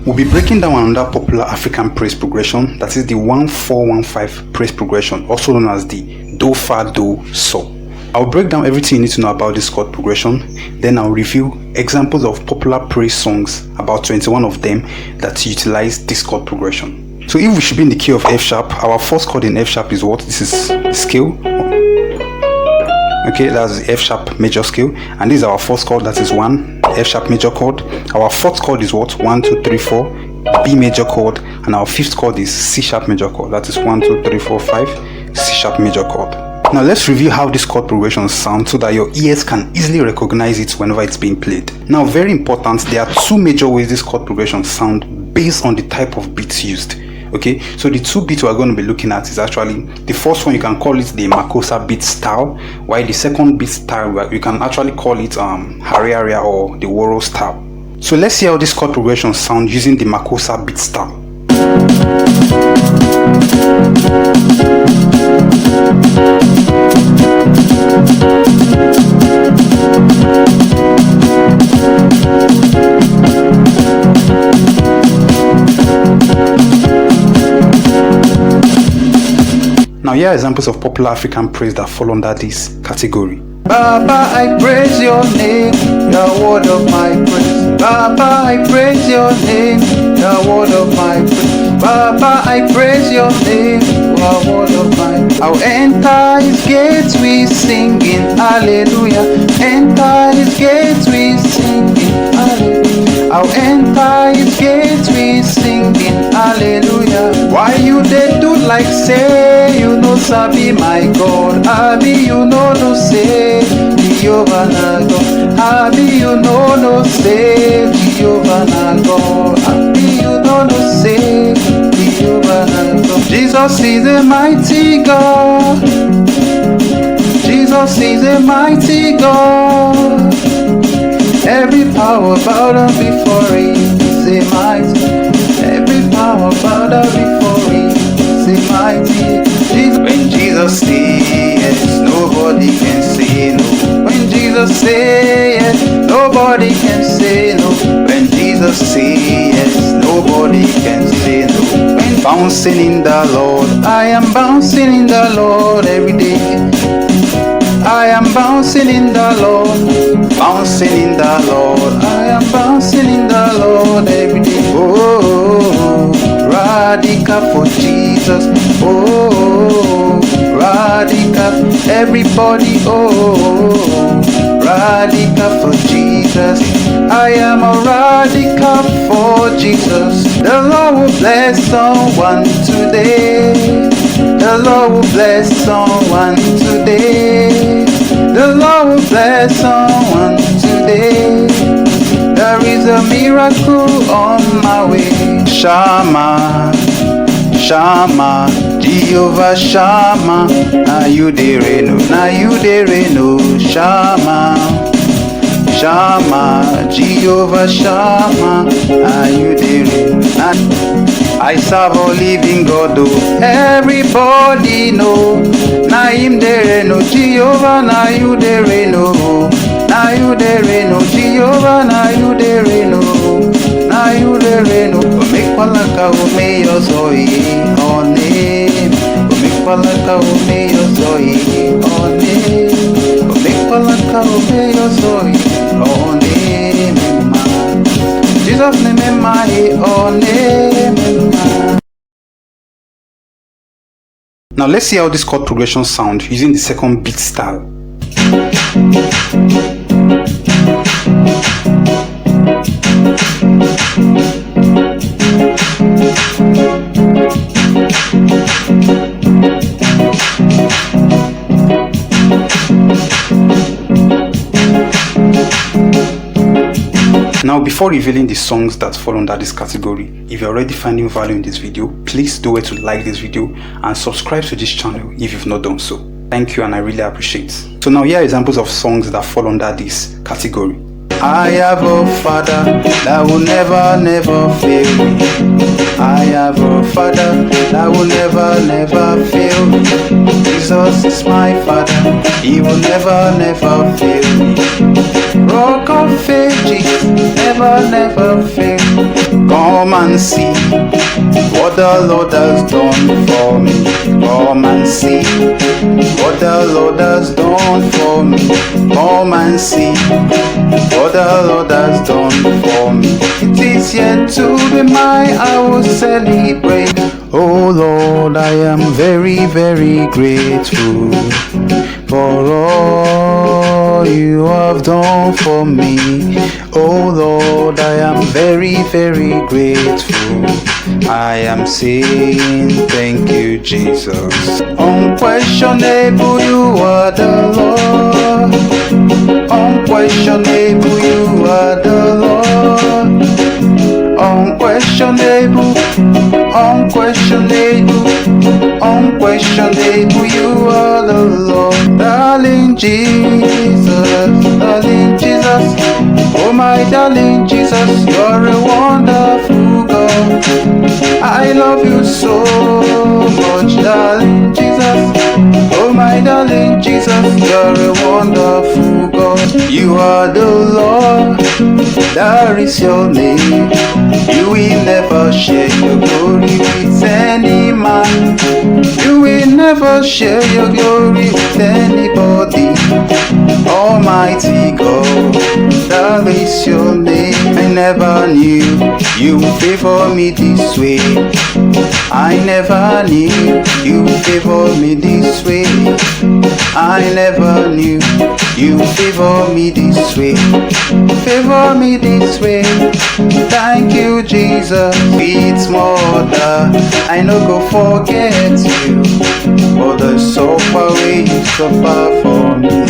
We'll be breaking down another popular African praise progression, that is the 1-4-1-5 praise progression, also known as the Do Fa Do So. I'll break down everything you need to know about this chord progression, then I'll review examples of popular praise songs, about 21 of them, that utilize this chord progression. So if we should be in the key of F sharp, our first chord in F sharp is what? This is the scale. Okay, that's the F sharp major scale, and this is our first chord, that is 1 F sharp major chord. Our fourth chord is what? 1 2 3 4 B major chord, and our fifth chord is C sharp major chord, that is 1 2 3 4 5 C sharp major chord. Now let's review how this chord progression sounds so that your ears can easily recognize it whenever it's being played. Now, very important, there are two major ways this chord progression sound based on the type of beats used. Okay, so the two beats we're going to be looking at is actually, the first one you can call it the Makossa beat style, while the second beat style you can actually call it Hare or the Woro style. So let's see how this chord progression sounds using the Makossa beat style. Now here are examples of popular African praise that fall under this category. Baba, I praise your name, the word of my praise. Baba, I praise your name, the word of my praise. Baba, I praise your name, the word of my praise. I'll enter his gates with singing, hallelujah. Enter his gates with singing, hallelujah. I'll enter his gates with singing, hallelujah. Why you they do like say, you know sabi my God, abi you know no say, Jehovah na God, abi you know no say, Jehovah na God, abi you know no say, Jehovah na God. Jesus is a mighty God, Jesus is a mighty God. Every power bow down before him, is a mighty. Every power bow down before him, is a mighty. When Jesus says yes, nobody can say no. When Jesus says yes, nobody can say no. When Jesus says yes, nobody can say no. When bouncing in the Lord, I am bouncing in the Lord every day. I am bouncing in the Lord, bouncing in the Lord. I am bouncing in the Lord every day. Oh, radical for Jesus. Oh, radical, everybody. Oh, radical for Jesus. I am a radical for Jesus. The Lord will bless someone today. The Lord will bless someone today. The Lord will bless someone today. There is a miracle on my way. Shama, Shama, Jehovah Shama. Now you there no, now you there no. Shama, Shama, Jehovah Shama. Now you there no. I serve a living God, oh, everybody know. Na him there no, Jehovah, na you there no. Na you there no, Jehovah, na you there no. Na you there no. Make palaka ume yo soy on him. Make palaka ume yo soy on him. Make palaka ume yo soy on him. Jesus name my own name. Now let's see how this chord progression sounds using the second beat style. Now, before revealing the songs that fall under this category, if you're already finding value in this video, please do it to like this video and subscribe to this channel if you've not done so. Thank you, and I really appreciate it. So now here are examples of songs that fall under this category. I have a Father that will never fail me. I have a Father that will never fail me. Jesus is my Father, He will never fail me. Rock of ages, never fail. Come and see what the Lord has done for me. Come and see what the Lord has done for me. Come and see what the Lord has done for me. It is yet to be mine, I will celebrate. Oh Lord, I am very grateful for all you have done for me. Oh Lord, I am very grateful. I am saying thank you, Jesus. Unquestionable, you are the Lord. Unquestionable, you are the Lord. Unquestionable, unquestionable, unquestionable, you are the Lord. Darling Jesus, oh my darling Jesus, you're a wonderful God. I love you so much, darling Jesus. Oh my darling Jesus, you're a wonderful God. You are the Lord, that is your name. You will never share your glory with any man. You will never share your glory with anybody. Almighty God, that is your name. I never knew you would favor me this way. I never knew you would favor me this way. I never knew you would favor me this way. Favor me this way. Thank you, Jesus. It's mother, I no go forget you. For the suffer way you suffer for me.